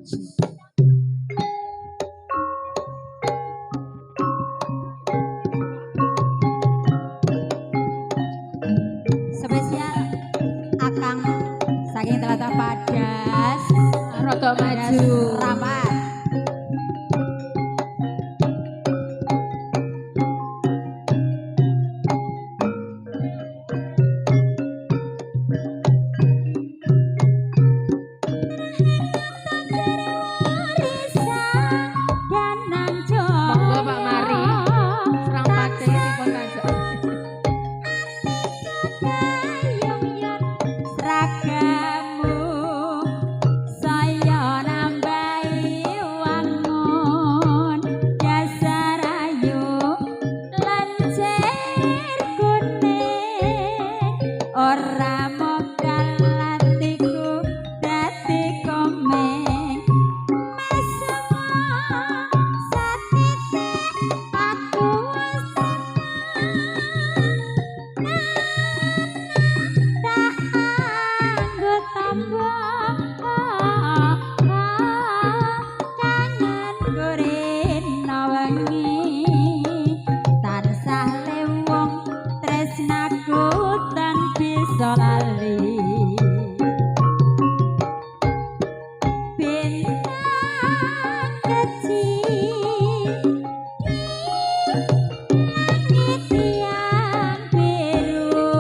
Spesial Akang saking Tlatah Padas, Rada maju. Rapat. Monggo Pak Mari. Serang pati dipun kanjak. Seragamu saya nambahi wangun dasar ayu lancer kuning ora mokal atiku dadi komeng mesemo satitik aku tak anggo tambah kangen gorena wengi tansah lewong tresnaku tan bisa lali bintang kecil langit yang biru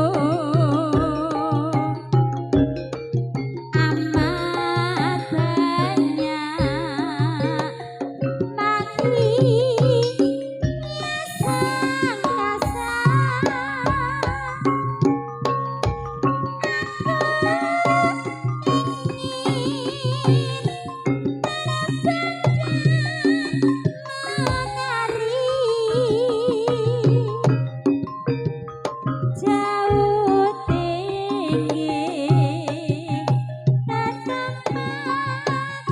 amat banyak mati sang kasar jauh tinggi tatapan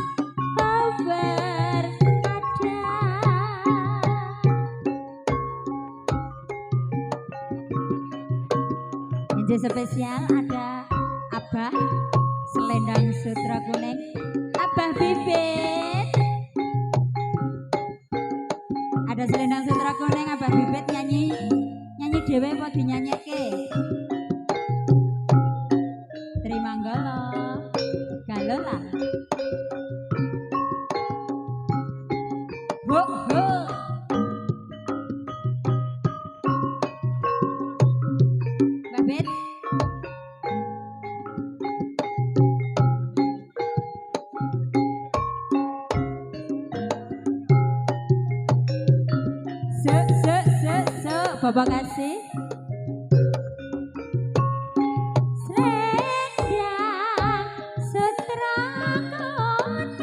kau berada. Ini spesial ada Abah Selendang Sutra Kuning, Abah Bibit. Ada Selendang Sutra Kuning, Abah Bibit nyanyi dhewe apa dinyanyike? Terima galo. Galo lah. Ho ho. Babit. Bapak kasih. Selendang sutra kuning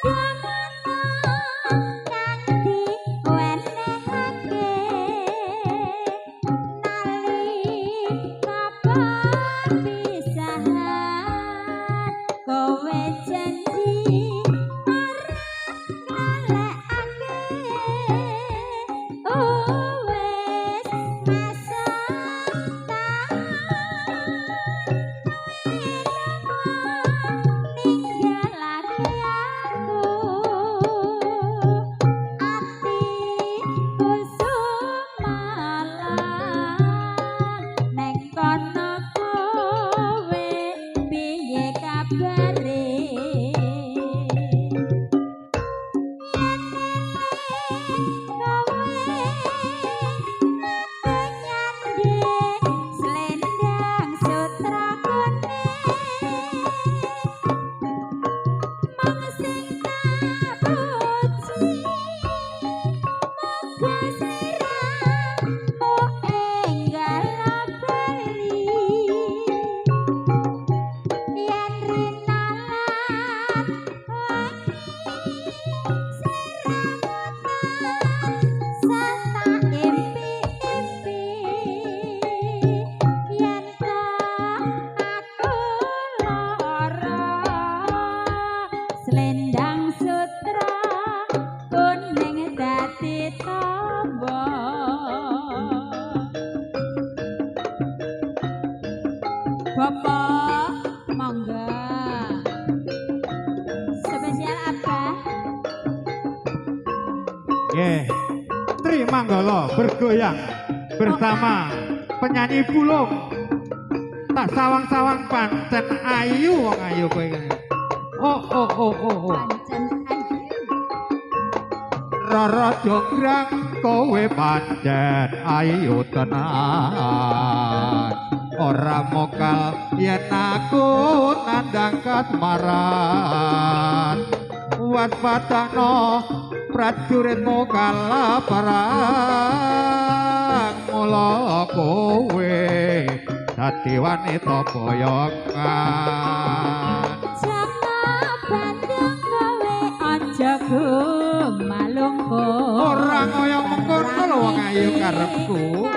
tanda mata kang diwenehake nalika perpisahan kowe janji ora ngalekake wis ninggalake aku atiku sumalang neng kono kowe piye kabare Selendang sutra kuning sing tak puji muga sliramu enggal bali yen rinalan sata impi-impi yen aku lara Selendang sutra kuning dadi tamba Bapak mangga Trimanggala bergoyang bersama penyanyi Bulung. Tak sawang-sawang pancen ayu wong ayu kowe kene. Oh. Pancen ayu. Rara jonggrang kowe pancen ayu tenan. Ora mokal yen aku nandang kasmaran. Waspadana prajuritmu kalaparan. Mula kowe dadi wanita boyongan. Jaka bandeng kowe aja malungku. Ora ngoyong mengkono lho wong ayu karepku.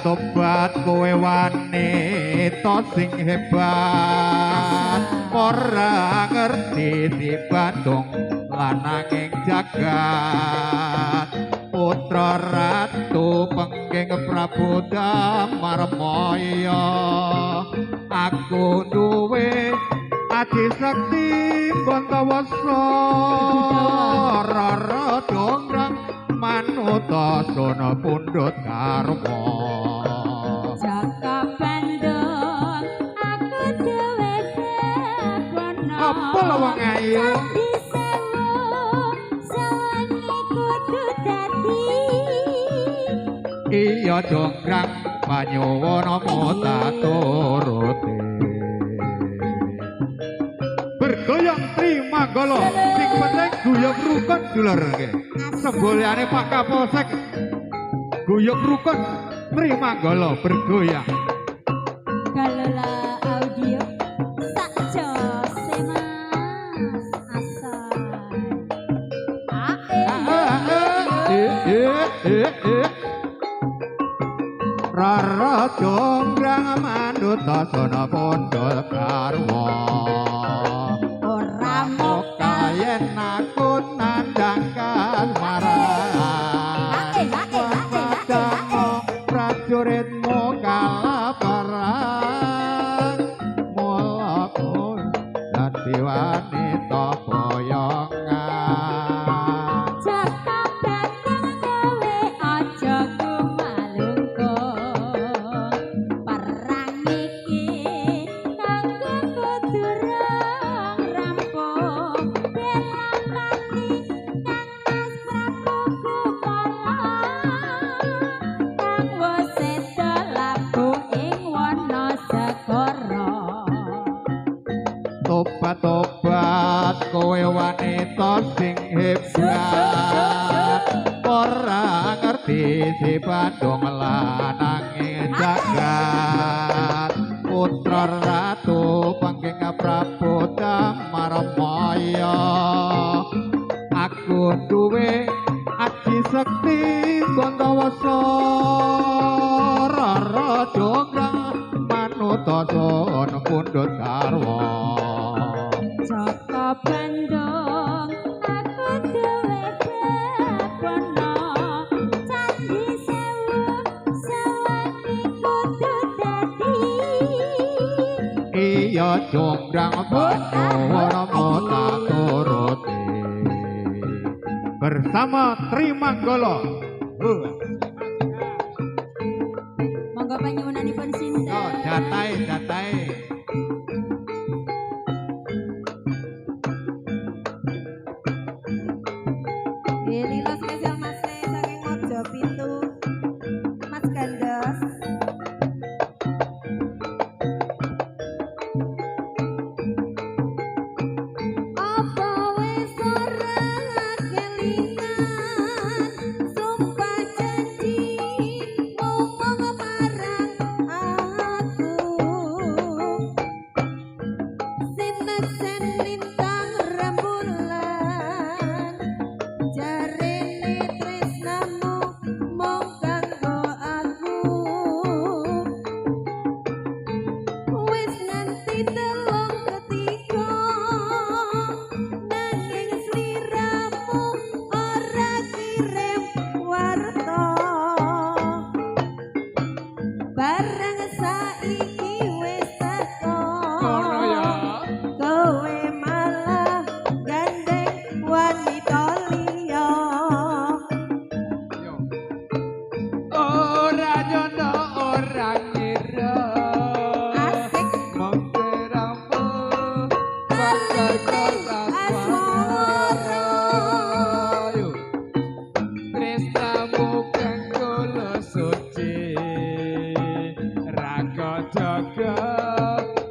Tobat kowe wanita sing hebat. Ora ngerti di Bandung lananging jagat. Putra ratu pengging Prabu Damarmaya. Aku duwe adi sakti Bantawasa. Rara jonggrang manuta sona pundhut karma. Jaka bandeng aku dhewe debono. Apa lho wong ayu? Sawangi kudu dadi. Iya jonggrang panyuwana tak turuti. Bergoyang Trimanggala sing penting guyub rukun dulur nggih. Sembolyane Pak Kapolsek guyub rukun Trimanggala bergoyang. Kalola audio sak jose mas asal. Rara jonggrang manuta sona pundhut karma. Ora mokal yen aku nandang kasmaran. Waspadana prajuritmu kalaparan. Mula kowe dadi wanita boyongan. jaka bandeng kowe aja malungkung. Perang iki kanggo kudurung rampung. Bela pati kang Prabu kang waseda labuh ing wana segara. Tobat kowe wanita sing hebat. Ora ngerti si Bandung lananging jagat. Putra ratu pengging Prabu Damarmaya. Aku duwe aji sekti Bantawasa. Rara jonggrang manuta sona pundhut karma. Jaka bandeng aku dhewe debono. Candhi sewu sawangi kudu dadi. Iya jonggrang panyuwana tak turuti. Bersama Trimanggala. Monggo panyuwunanipun sinten? Oh, jatai. Lilo spesial Mas Le saking Mojo Pintu. Mas Gandos. Apa wis ora kelingan sumpah janji ngomong marang aku. Sinesen lintang rembulan jarene tresnamu mung kanggo aku. Wis nganti telung ketiga nanging sliramu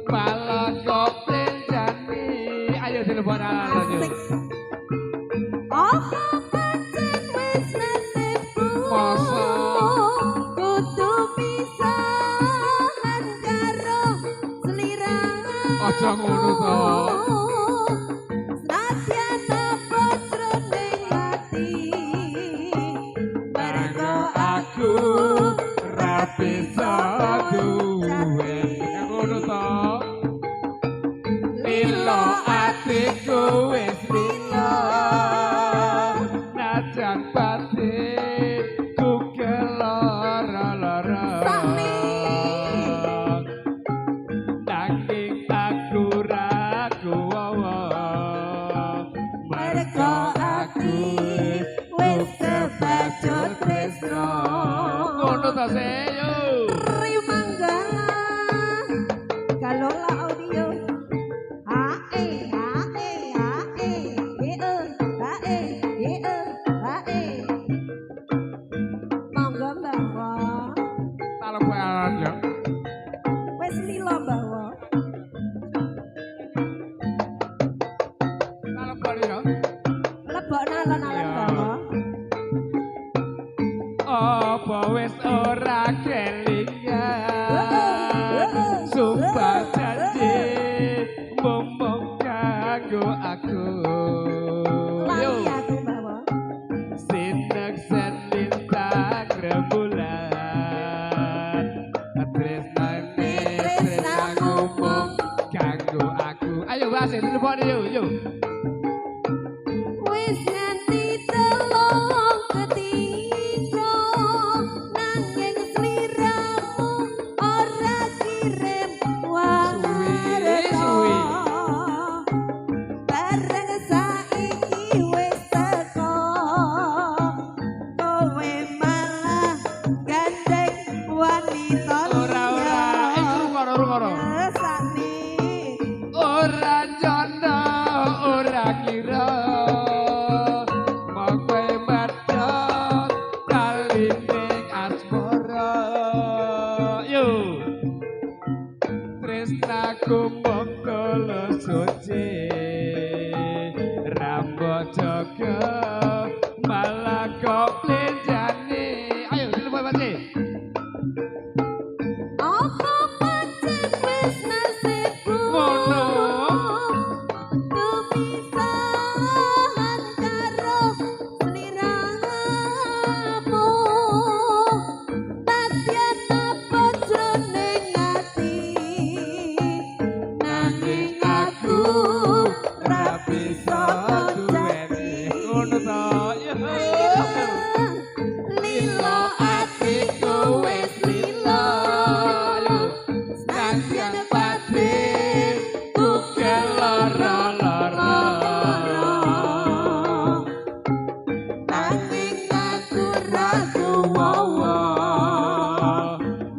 malah kok plenjani. Ayo telepon Asik. Oh, pancen wis nasibku. Masa? Kudu pisahan karo sliramu. Aja ngono to. Senadyan apa jroning ati. Mergo Aku ra bisa duwe. Ngono to. Lilo atiku wis lilo. Najan batin ku keloro-loro. Sami. Nanging aku ragu wawa. Mergo aku wis kebacut tresno. Ngono ta seyo. Rimanggala Galola audio hae hae hae hae hae monggo bawa Telepon yo. wis lila bawa Telepon yo. lebokna alon-alon bawa Apa wis ora kelingan sumpah janji momong kanggo aku lali aku bawa sinek lintang rembulan tresnane tresnaku mong kanggo aku ayo bahasa telepon yuk wis nganti telung ketiga nanging sliramu ora kirim Suwi. bareng saiki wis teko kowe malah gandeng wanita ora iku rungokno Sani ora jono ora kira mongko medhot kalining asmara yo tresnaku mongko suci rambut jaga malah kok plenjani ayo telepon mati apa pancen wis nasibku Ngono. kepisahan karo sliramu nadyan apa jroning ati nanging aku ra bisa duweni ngono to lilo atiku wis lilo Nanging batin ku keloro-loro. nanging aku ragu wawa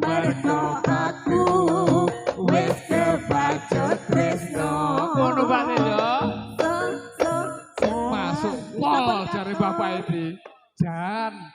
mergo aku wis kebacut tresno Ngono Pak yo. so Masuk pol jare Bapak Edi. Jan